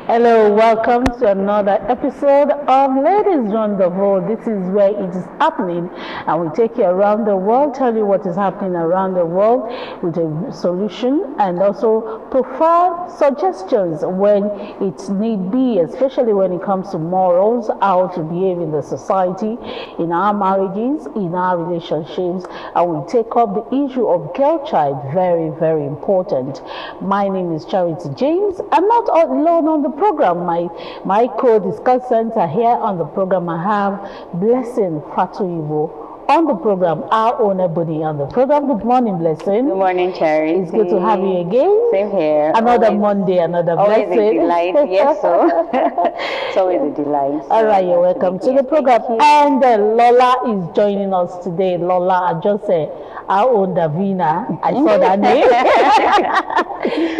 Hello, welcome to another episode of Ladies Rendezvous. This is where it is happening, and we take you around the world, tell you what is happening around the world with a solution, and also provide suggestions when it need be, especially when it comes to morals, how to behave in the society, in our marriages, in our relationships, and we take up the issue of girl child, very, very important. My name is Charity James. I'm not alone on the program. My co-discussants are here on the program. I have Blessing Fatuibo on the program, our own Ebony on the program. Good morning, Blessing. Good morning, Charity. It's good to have you again. Same here. Another Monday, another Always Blessing. a delight. Yes, so it's always a delight. All right, you're welcome to the program. And Lola is joining us today. Lola, I just said our own Davina. I saw that name.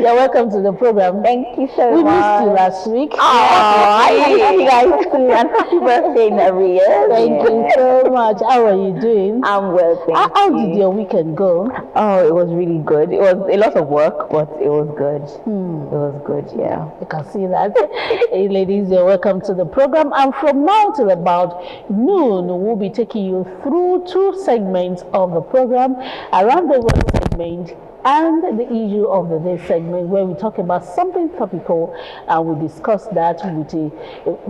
You're welcome to the program. Thank you so We much. missed you last week. Oh, I miss you guys too. And happy birthday in every year. Thank you so much. How are you doing? I'm well, thank you. How did your weekend go? Oh, it was really good. It was a lot of work, but it was good. It was good, yeah. You can see that. Hey, ladies, you're welcome to the program. And from now till about noon, we'll be taking you through two segments of the program, Around the World segment and the issue of the day segment, where we talk about something topical and we discuss that with a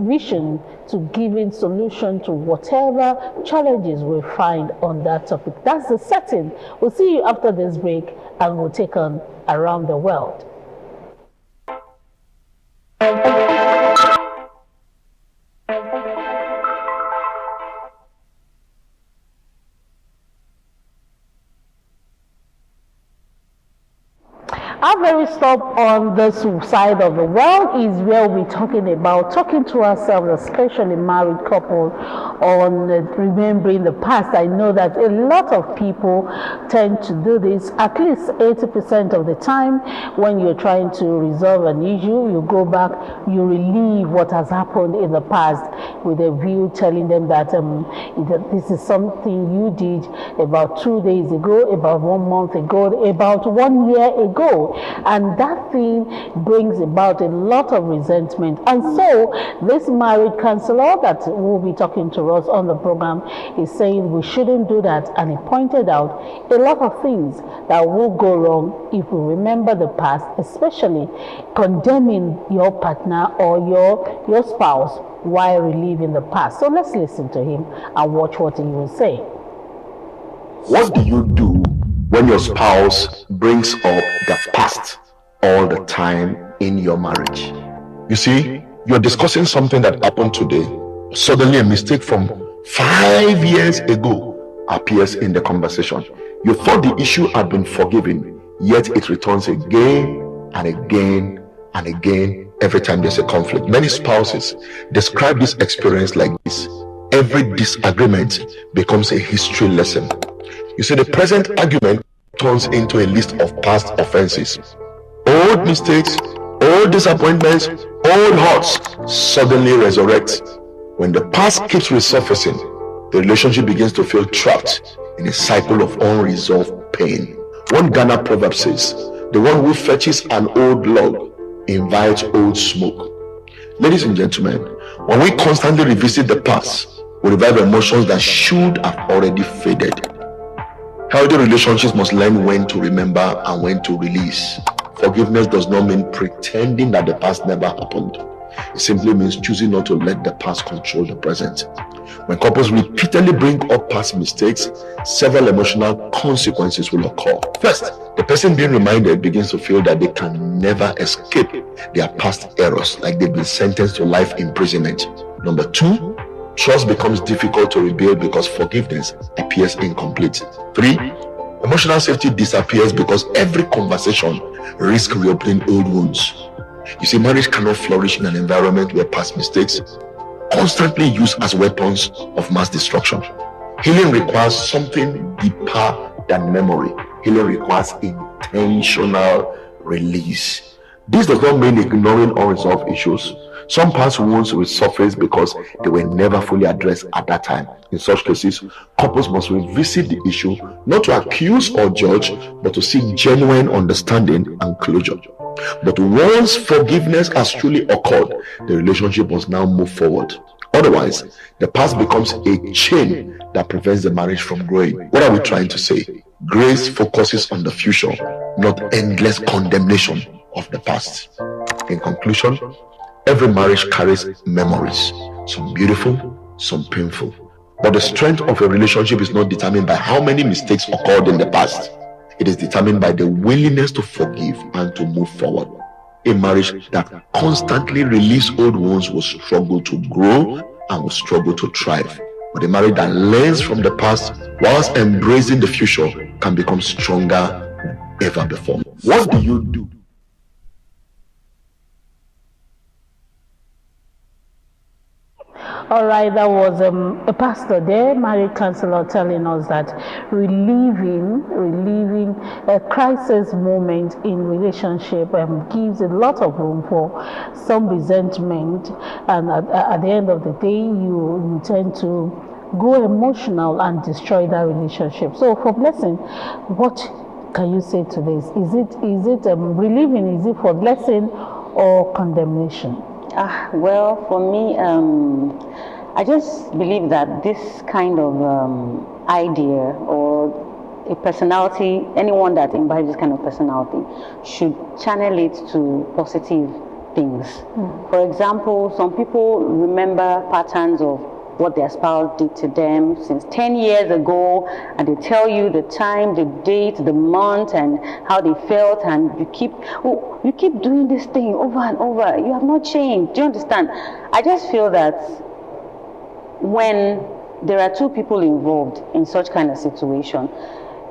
vision to giving solution to whatever challenges we find on that topic. That's the setting. We'll see you after this break and we'll take on Around the World. Our very stop on this side of the world is where we're talking to ourselves, especially married couple, on remembering the past. I know that a lot of people tend to do this at least 80% of the time. When you're trying to resolve an issue, you go back, you relive what has happened in the past with a view telling them that this is something you did about 2 days ago, about 1 month ago, about 1 year ago. And that thing brings about a lot of resentment. And so this marriage counselor that will be talking to us on the program is saying we shouldn't do that. And he pointed out a lot of things that will go wrong if we remember the past, especially condemning your partner or your spouse while reliving the past. So let's listen to him and watch what he will say. What do you do when your spouse brings up the past all the time in your marriage? You see, you're discussing something that happened today. Suddenly a mistake from 5 years ago appears in the conversation. You thought the issue had been forgiven, yet it returns again and again and again every time there's a conflict. Many spouses describe this experience like this. Every disagreement becomes a history lesson. You see, the present argument turns into a list of past offenses. Old mistakes, old disappointments, old hurts suddenly resurrect. When the past keeps resurfacing, the relationship begins to feel trapped in a cycle of unresolved pain. One Ghana proverb says, "The one who fetches an old log invites old smoke." Ladies and gentlemen, when we constantly revisit the past, we revive emotions that should have already faded. Healthy relationships must learn when to remember and when to release. Forgiveness does not mean pretending that the past never happened. It simply means choosing not to let the past control the present. When couples repeatedly bring up past mistakes, several emotional consequences will occur. First, the person being reminded begins to feel that they can never escape their past errors, like they've been sentenced to life imprisonment. Number two, Trust becomes difficult to rebuild because forgiveness appears incomplete. 3. Emotional safety disappears because every conversation risks reopening old wounds. You see, marriage cannot flourish in an environment where past mistakes constantly used as weapons of mass destruction. Healing requires something deeper than memory. Healing requires intentional release. This does not mean ignoring unresolved issues. Some past wounds will surface because they were never fully addressed at that time. In such cases, couples must revisit the issue, not to accuse or judge, but to seek genuine understanding and closure. But once forgiveness has truly occurred, the relationship must now move forward. Otherwise, the past becomes a chain that prevents the marriage from growing. What are we trying to say? Grace focuses on the future, not endless condemnation of the past. In conclusion, every marriage carries memories, some beautiful, some painful. But the strength of a relationship is not determined by how many mistakes occurred in the past. It is determined by the willingness to forgive and to move forward. A marriage that constantly relieves old wounds will struggle to grow and will struggle to thrive. But a marriage that learns from the past whilst embracing the future can become stronger than ever before. What do you do? All right, that was a pastor there, married counselor, telling us that relieving a crisis moment in relationship gives a lot of room for some resentment, and at the end of the day, you tend to go emotional and destroy that relationship. So, for Blessing, what can you say to this? Is it relieving? Is it for blessing or condemnation? Well, for me, I just believe that this kind of idea or a personality, anyone that imbibes this kind of personality, should channel it to positive things. For example, some people remember patterns of what their spouse did to them since 10 years ago, and they tell you the time, the date, the month, and how they felt, and you keep doing this thing over and over. You have not changed. Do you understand? I just feel that when there are two people involved in such kind of situation,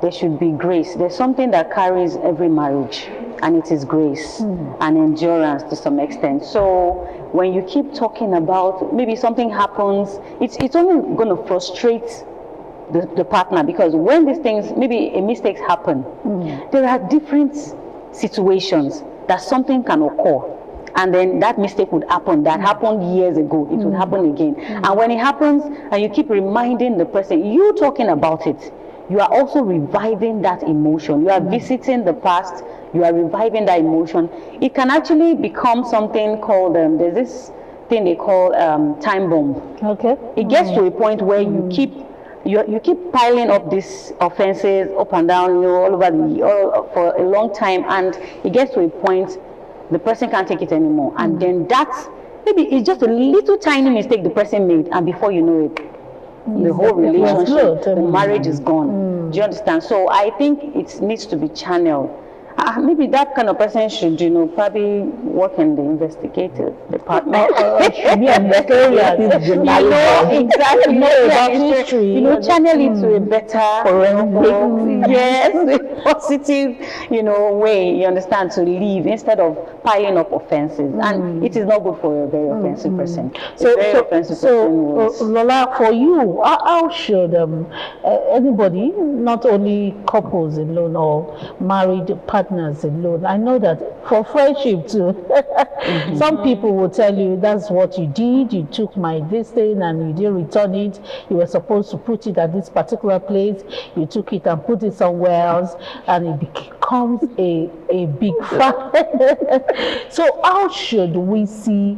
there should be grace. There's something that carries every marriage, and it is grace and endurance to some extent. So when you keep talking about maybe something happens, it's only going to frustrate the partner, because when these things, maybe a mistakes happen, there are different situations that something can occur. And then that mistake would happen, that happened years ago, it would happen again. And when it happens and you keep reminding the person, you talking about it, you are also reviving that emotion. You are visiting the past, you are reviving that emotion. It can actually become something called, there's this thing they call time bomb. Okay. It gets to a point where you keep piling up these offenses up and down, all over for a long time, and it gets to a point the person can't take it anymore. And then that's, maybe it's just a little tiny mistake the person made, and before you know it, the whole relationship, the marriage is gone. Do you understand? So I think it needs to be channeled. Maybe that kind of person should, probably work in the investigative department. Exactly. About history. Channel it to a better, yes, positive, way. You understand, to live instead of piling up offenses. And it is not good for a very offensive person. So, Lola, for you, how should anybody, not only couples alone or married partners alone, I know that for friendship too, some people will tell you that's what you did, you took my this thing and you didn't return it, you were supposed to put it at this particular place, you took it and put it somewhere else, and it becomes a big fight. So how should we see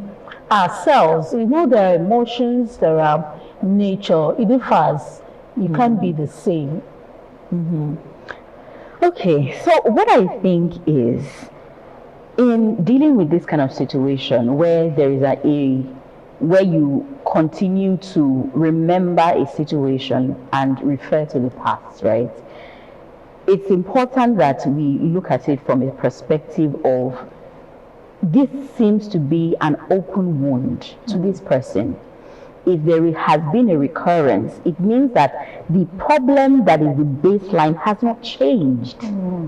ourselves? There are emotions, there are nature, it differs. You can't be the same. Okay, so what I think is, in dealing with this kind of situation where there is where you continue to remember a situation and refer to the past, right? It's important that we look at it from a perspective of, this seems to be an open wound to this person. if there has been a recurrence, it means that the problem that is the baseline has not changed.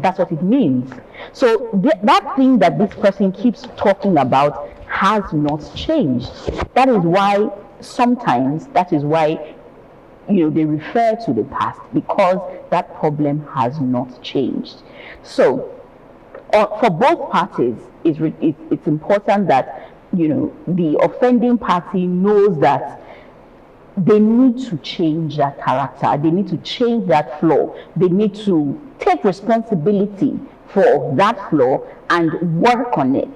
That's what it means. So that thing that this person keeps talking about has not changed. That is why sometimes, they refer to the past, because that problem has not changed. So for both parties, it's important that the offending party knows that they need to change that character, they need to change that flaw, they need to take responsibility for that flaw and work on it.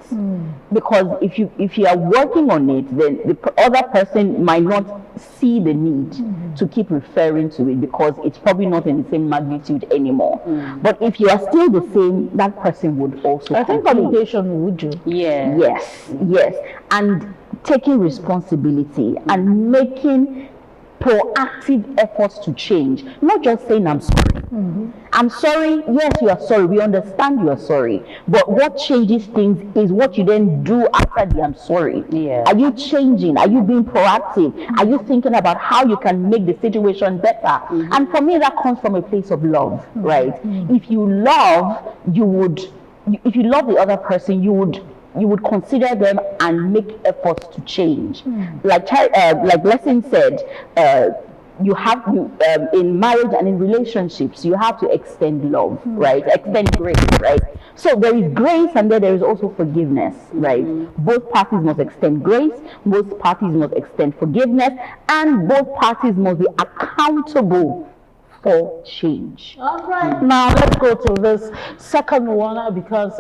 Because if you are working on it, then the other person might not see the need to keep referring to it, because it's probably not in the same magnitude anymore. But if you are still the same, that person would also. I think communication would do. Yeah. Yes, and taking responsibility and making proactive efforts to change, not just saying I'm sorry. I'm sorry. Yes, you are sorry. We understand you are sorry. But what changes things is what you then do after the I'm sorry. Yeah. Are you changing? Are you being proactive? Are you thinking about how you can make the situation better? And for me, that comes from a place of love, right? If you love, if you love the other person, you would consider them and make efforts to change. Like Blessing said, you have to, in marriage and in relationships, you have to extend love, right? Extend grace, right? So there is grace, and then there is also forgiveness, right? Both parties must extend grace, both parties must extend forgiveness, and both parties must be accountable for change. All right, now let's go to this second one, because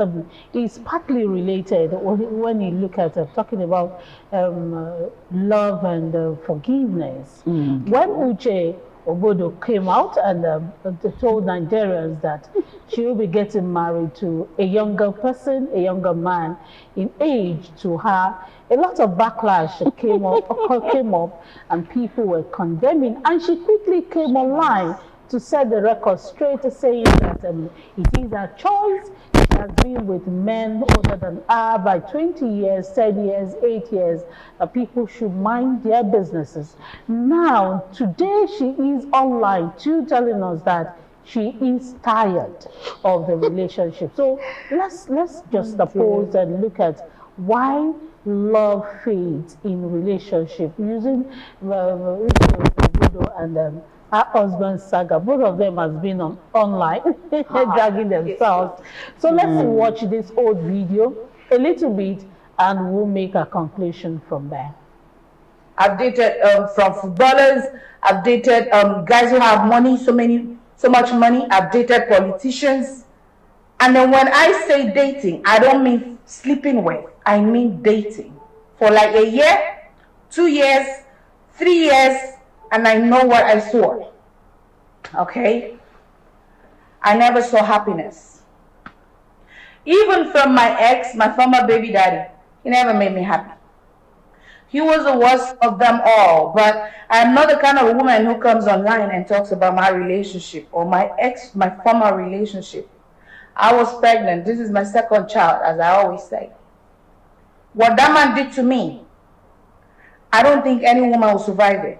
it's partly related when you look at talking about love and forgiveness. When Uche Obodo came out and told Nigerians that she will be getting married to a younger person, a younger man in age to her, a lot of backlash came up and people were condemning, and she quickly came online to set the record straight, saying that it is her choice. She has been with men older than her by 20 years, 10 years, 8 years. People should mind their businesses. Now, today she is online too, telling us that she is tired of the relationship. So let's just pause and look at why love fades in relationship, using and her husband Saga. Both of them has been online dragging themselves. So let's watch this old video a little bit and we'll make a conclusion from there. I've dated from footballers, I've dated guys who have money, so much money, I've dated politicians. And then when I say dating, I don't mean sleeping with, I mean dating. For like a year, 2 years, 3 years, and I know what I saw. Okay? I never saw happiness. Even from my ex, my former baby daddy, he never made me happy. He was the worst of them all, but I'm not the kind of woman who comes online and talks about my relationship or my former relationship. I was pregnant. This is my second child, as I always say. What that man did to me, I don't think any woman will survive it.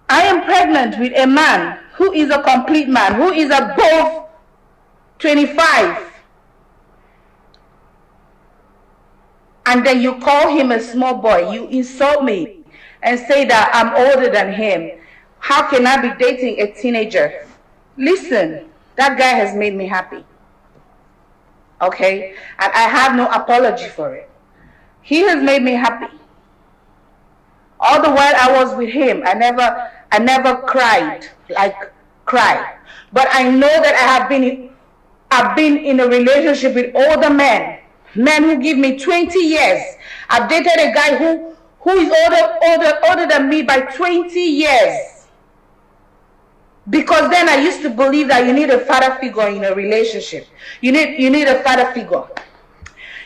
I am pregnant with a man who is a complete man, who is above 25. And then you call him a small boy, you insult me and say that I'm older than him. How can I be dating a teenager? Listen, that guy has made me happy. Okay? And I have no apology for it. He has made me happy. All the while I was with him, I never cried, But I know that I've been in a relationship with older men who give me 20 years. I've dated a guy who is older than me by 20 years. Because then I used to believe that you need a father figure in a relationship. You need a father figure.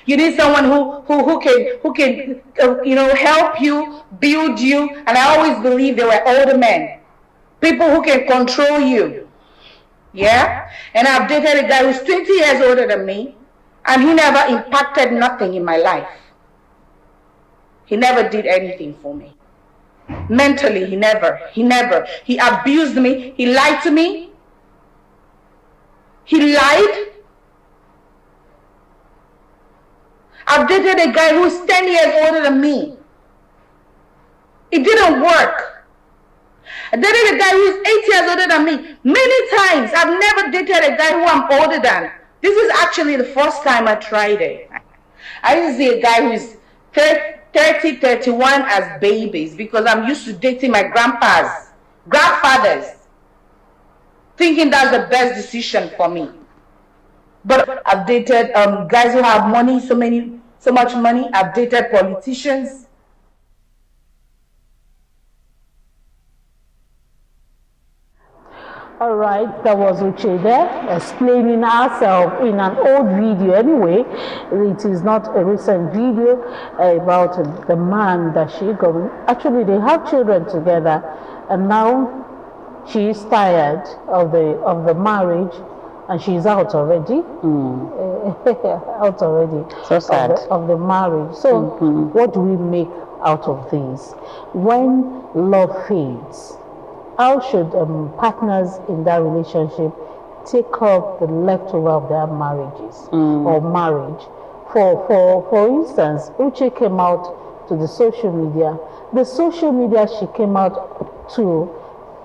You need someone who can help you, build you. And I always believed they were older men, people who can control you. Yeah, and I've dated a guy who's 20 years older than me, and he never impacted nothing in my life. He never did anything for me. Mentally, he never. He abused me. He lied to me. He lied. I've dated a guy who's 10 years older than me. It didn't work. I dated a guy who's 8 years older than me. Many times. I've never dated a guy who I'm older than. This is actually the first time I tried it. I used to see a guy who's 30, 31 as babies because I'm used to dating my grandfathers, thinking that's the best decision for me. But I've dated guys who have money, so much money. I've dated politicians. All right, that was Uche there, explaining herself in an old video anyway. It is not a recent video about the man that she got. Actually, they have children together, and now she is tired of the marriage, and she's out already. Out already. So sad. Of the marriage. So, what do we make out of this? When love fades, how should partners in that relationship take up the leftover of their marriages or marriage? For instance, Uche came out to the social media. The social media she came out to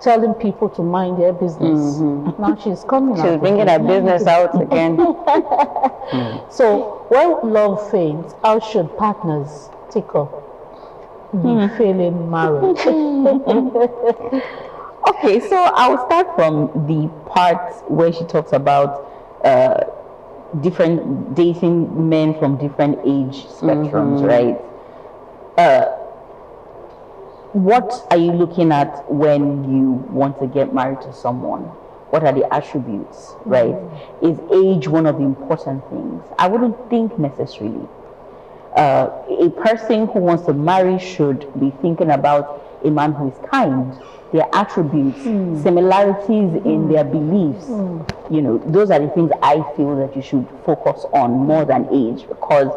telling people to mind their business. Now she's coming out. She's bringing her business out again. So when love fades, how should partners take up the failing marriage? Okay, so I'll start from the part where she talks about different dating men from different age spectrums, right? What are you looking at when you want to get married to someone? What are the attributes, right? Is age one of the important things? I wouldn't think necessarily. A person who wants to marry should be thinking about a man who is kind, their attributes, similarities in their beliefs. You know, those are the things I feel that you should focus on more than age, because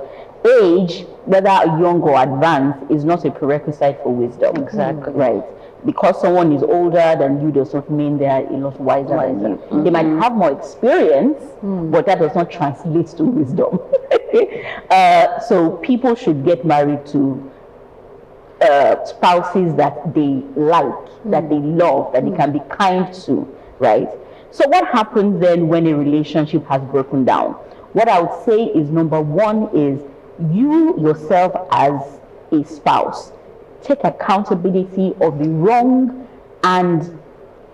age, whether young or advanced, is not a prerequisite for wisdom. Exactly. Right. Because someone is older than you does not mean they are a lot wiser than you. They might have more experience, but that does not translate to wisdom. So people should get married to spouses that they like, that they love, that they can be kind to, right? So what happens then when a relationship has broken down? What I would say is, number one is you yourself as a spouse take accountability of the wrong and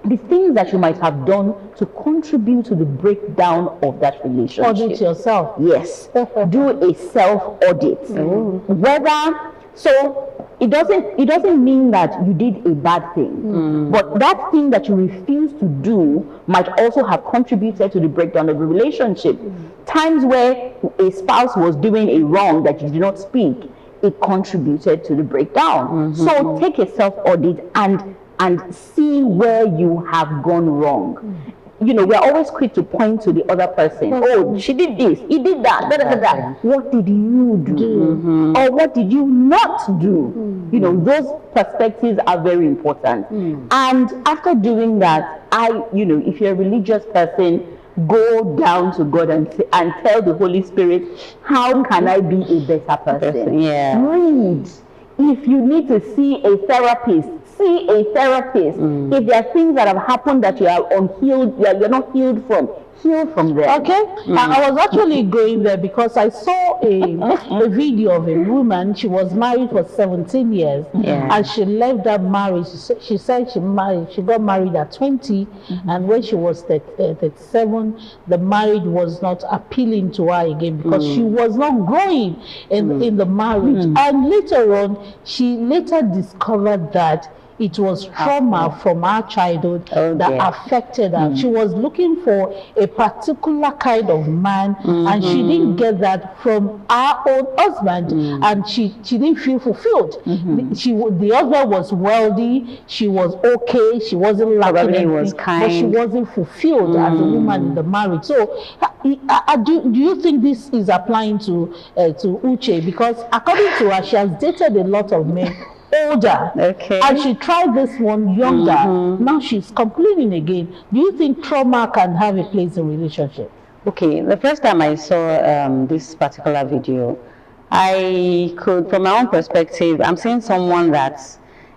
the things that you might have done to contribute to the breakdown of that relationship. Audit yourself. Yes. Do a self-audit. Whether, so it doesn't mean that you did a bad thing, but that thing that you refuse to do might also have contributed to the breakdown of the relationship. Times where a spouse was doing a wrong that you did not speak, it contributed to the breakdown. So take a self-audit and see where you have gone wrong. You know, we're always quick to point to the other person. Oh, she did this, he did that, da, da, da, da. What did you do? Or what did you not do? You know, those perspectives are very important. And after doing that, you know, if you're a religious person, go down to God and tell the Holy Spirit, how can I be a better person? Read. If you need to see a therapist, see a therapist. If there are things that have happened that you are unhealed, you're not healed from, heal from there. Okay, I was actually going there because I saw a video of a woman. She was married for 17 years, and she left that marriage. She said she got married at 20, and when she was 37, the marriage was not appealing to her again because she was not growing in the marriage. And later on, she later discovered that it was trauma from her childhood that affected her. She was looking for a particular kind of man, and she didn't get that from her own husband, and she didn't feel fulfilled. The husband was wealthy, she was okay, she wasn't lacking anything, but she wasn't fulfilled as a woman in the marriage. So do you think this is applying to Uche? Because according to her, she has dated a lot of men older. Okay. And she tried this one younger. Now she's complaining again. Do you think trauma can have a place in relationship? Okay, the first time I saw this particular video, I could, from my own perspective, I'm seeing someone that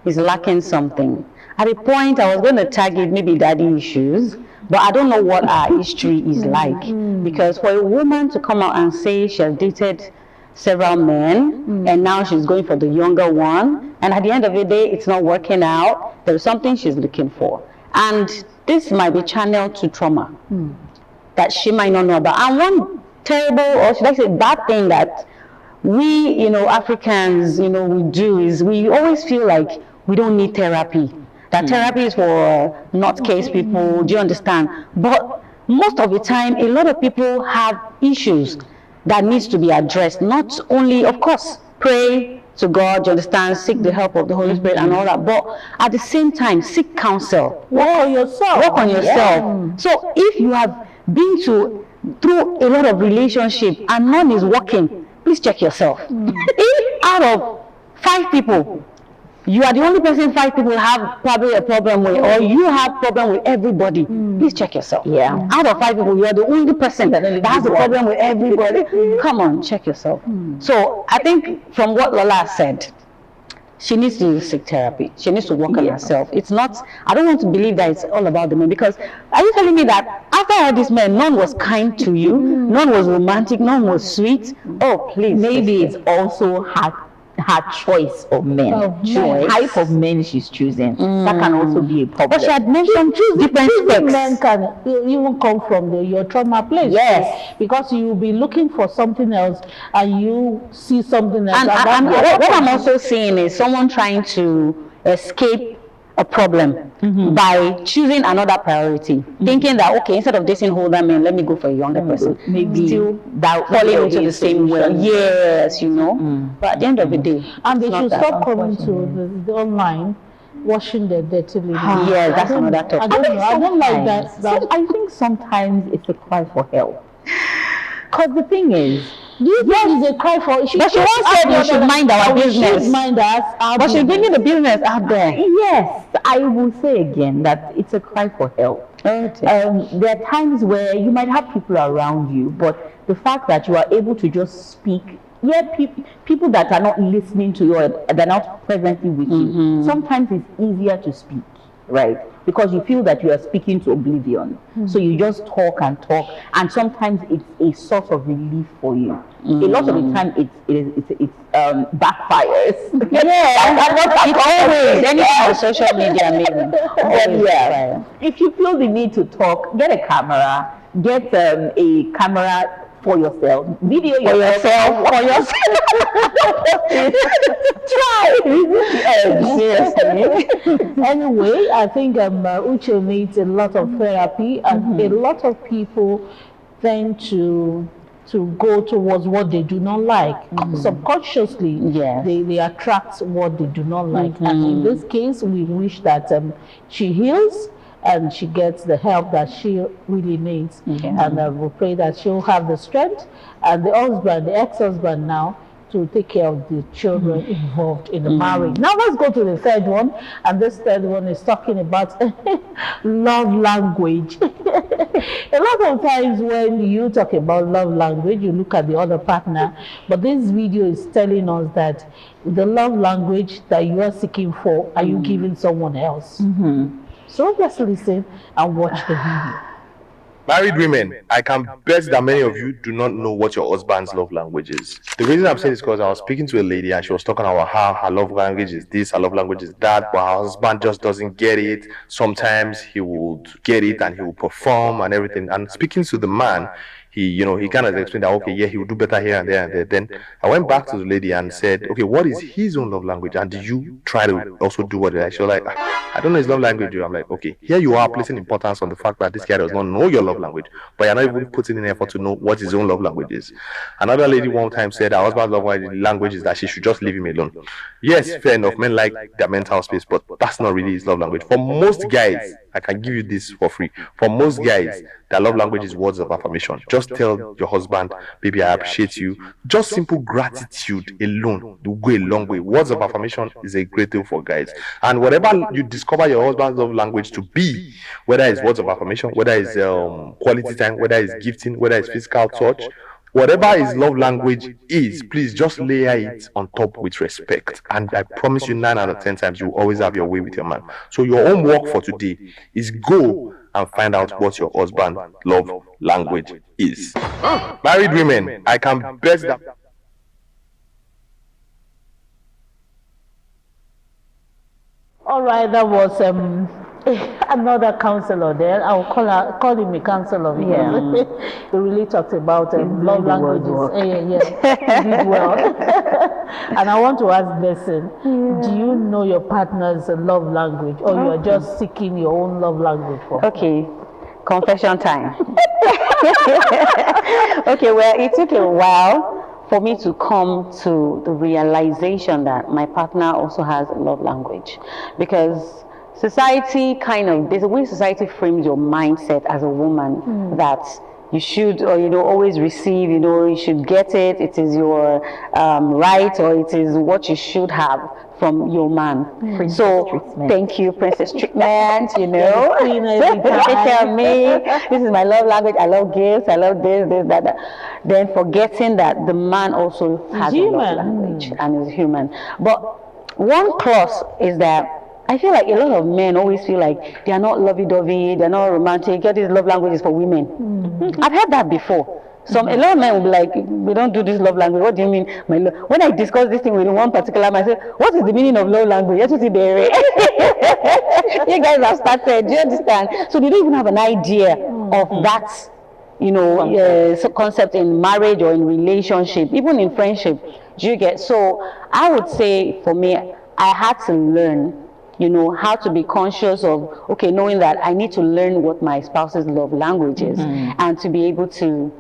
is lacking something. At a point, I was going to tag it maybe daddy issues, but I don't know what our history is like. Because for a woman to come out and say she has dated several men and now she's going for the younger one, and at the end of the day, it's not working out, there's something she's looking for. And this might be channeled to trauma that she might not know about. And one terrible, or should I say bad thing that we, Africans, we do is we always feel like we don't need therapy. That therapy is for not case people, do you understand? But most of the time, a lot of people have issues that needs to be addressed. Not only, of course, pray to God, you understand, seek the help of the Holy Spirit and all that, but at the same time, seek counsel. Work on yourself. Work on yourself. So if you have been through a lot of relationship and none is working, please check yourself. If out of 5 people, you are the only person 5 people have probably a problem with, or you have problem with everybody, please check yourself. Yeah. Out of 5 people, you are the only person that has a problem with everybody. Come on, check yourself. So I think from what Lola said, she needs to seek therapy. She needs to work on herself. It's not, I don't want to believe that it's all about the men, because are you telling me that after all these men, none was kind to you, none was romantic, none was sweet? Oh, please. Maybe it's also her choice of men. The type of men she's choosing. That can also be a problem. But she had mentioned different specs. Men can even come from your trauma place. Yes. Because you will be looking for something else and you see something else. And what I'm also seeing is someone trying to escape a problem by choosing another priority, thinking that, okay, instead of dating older men, let me go for a younger person. Maybe still that falling into the same way. Yes, But at the end of the day, and they it's should not that. stop coming to the online, washing their dirty linen. Yeah, that's another topic. I don't like that. I think sometimes it's a cry for help. Because the thing is, Do you think it's a cry for? But she once said we should mind our business. Should mind us. But she's bringing the business out there. yes, I will say again that it's a cry for help. Okay. There are times where you might have people around you, but the fact that you are able to just speak, people that are not listening to you, or they're not presently with you, sometimes it's easier to speak, right? Because you feel that you are speaking to oblivion. So you just talk, and sometimes it's a source of relief for you. A lot of the time it backfires. It's always anything on social media, maybe. If you feel the need to talk, get a camera, get a camera for yourself, video yourself for yourself. Try. Seriously. Anyway, I think Uche needs a lot of therapy, and a lot of people tend to go towards what they do not like. Subconsciously, they attract what they do not like. And in this case, we wish that she heals and she gets the help that she really needs. And we pray that she'll have the strength, and the husband, the ex-husband now, to take care of the children involved in the marriage. Now let's go to the third one, and this third one is talking about love language. A lot of times when you talk about love language, you look at the other partner, but this video is telling us that the love language that you are seeking for, are you giving someone else? So just listen and watch the video. Married women, I can bet that many of you do not know what your husband's love language is. The reason I'm saying this is because I was speaking to a lady and she was talking about how her love language is this, her love language is that, but her husband just doesn't get it. Sometimes he would get it and he will perform and everything. And speaking to the man, he kind of explained that, okay, yeah, he will do better here and there and there. Then I went back to the lady and said, okay, what is his own love language? And did you try to also do what he likes? She was like, I don't know his love language. I'm like, okay, here you are placing importance on the fact that this guy does not know your love language, but you're not even putting in effort to know what his own love language is. Another lady one time said her husband's love language is that she should just leave him alone. Yes, fair enough, men like their mental space, but that's not really his love language. For most guys, I can give you this for free. For most guys, their love language is words of affirmation. Just tell your husband, baby, I appreciate you. Just simple gratitude alone will go a long way. Words of affirmation is a great deal for guys. And whatever you discover your husband's love language to be, whether it's words of affirmation, whether it's quality time, whether it's gifting, whether it's physical touch, whatever his love language is, please just layer it on top with respect. And I promise you, 9 out of 10 times, you will always have your way with your man. So your own work for today is go and find out what your husband's love language is. Married women, I can bet that. All right, that was another counselor there. I'll call him a counselor because he really talked about love languages. He did well. And I want to ask Blessing, do you know your partner's love language, or you are just seeking your own love language for? Okay, confession time. Okay, well, it took a while for me to come to the realization that my partner also has a love language, because society the way society frames your mindset as a woman, that you should, or always receive, you should get it, it is your right, or it is what you should have from your man. Thank you, princess treatment, take care of me, this is my love language, I love gifts, I love this, that. Then forgetting that the man also has a love language and is human. But one clause is that I feel like a lot of men always feel like they are not lovey-dovey, they're not romantic, all these love languages for women. I've heard that before. A lot of men will be like, we don't do this love language. What do you mean? When I discuss this thing with one particular man, I say, what is the meaning of love language? You guys have started, do you understand? So they don't even have an idea of that, concept in marriage or in relationship, even in friendship. Do you get? So I would say for me, I had to learn how to be conscious of, knowing that I need to learn what my spouse's love language is, and to be able to,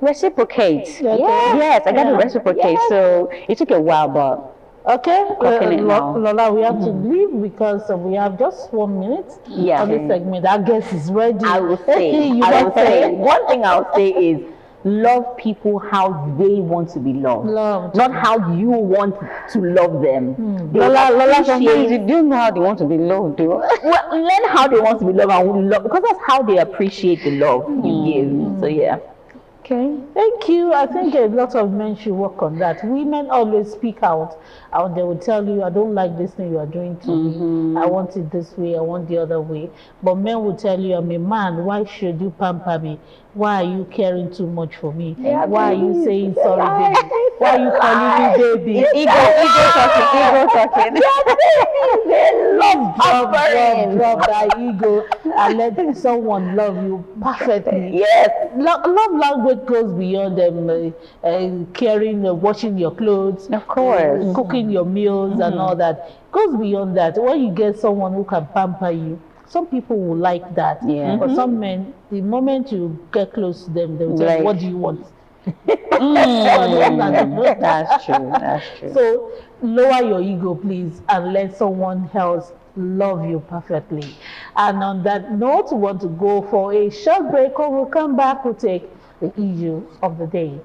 reciprocate. Yes, I got to reciprocate. So it took a while, but Lola, we have to leave because we have just 1 minute on this segment. Our guest is ready. I will say, one thing I'll say is, love people how they want to be loved, not how you want to love them. Lola, sometimes you do know how they want to be loved, Well, learn how they want to be loved, and because that's how they appreciate the love you give. So yeah. Okay, thank you. I think a lot of men should work on that. Women always speak out, and they will tell you, I don't like this thing you are doing to me. I want it this way, I want the other way. But men will tell you, I'm a man, why should you pamper me? Why are you caring too much for me? Why are you saying sorry, baby? Why are you calling me baby? Ego talking. Drop that ego and let someone love you perfectly. Yes. Love language goes beyond them caring, washing your clothes, of course, cooking your meals and all that. It goes beyond that. When you get someone who can pamper you, some people will like that. But some men, the moment you get close to them, they'll tell you, what do you want? That's true. So lower your ego, please, and let someone else love you perfectly. And on that note, we want to go for a short break. When we'll come back, we'll take the issue of the day.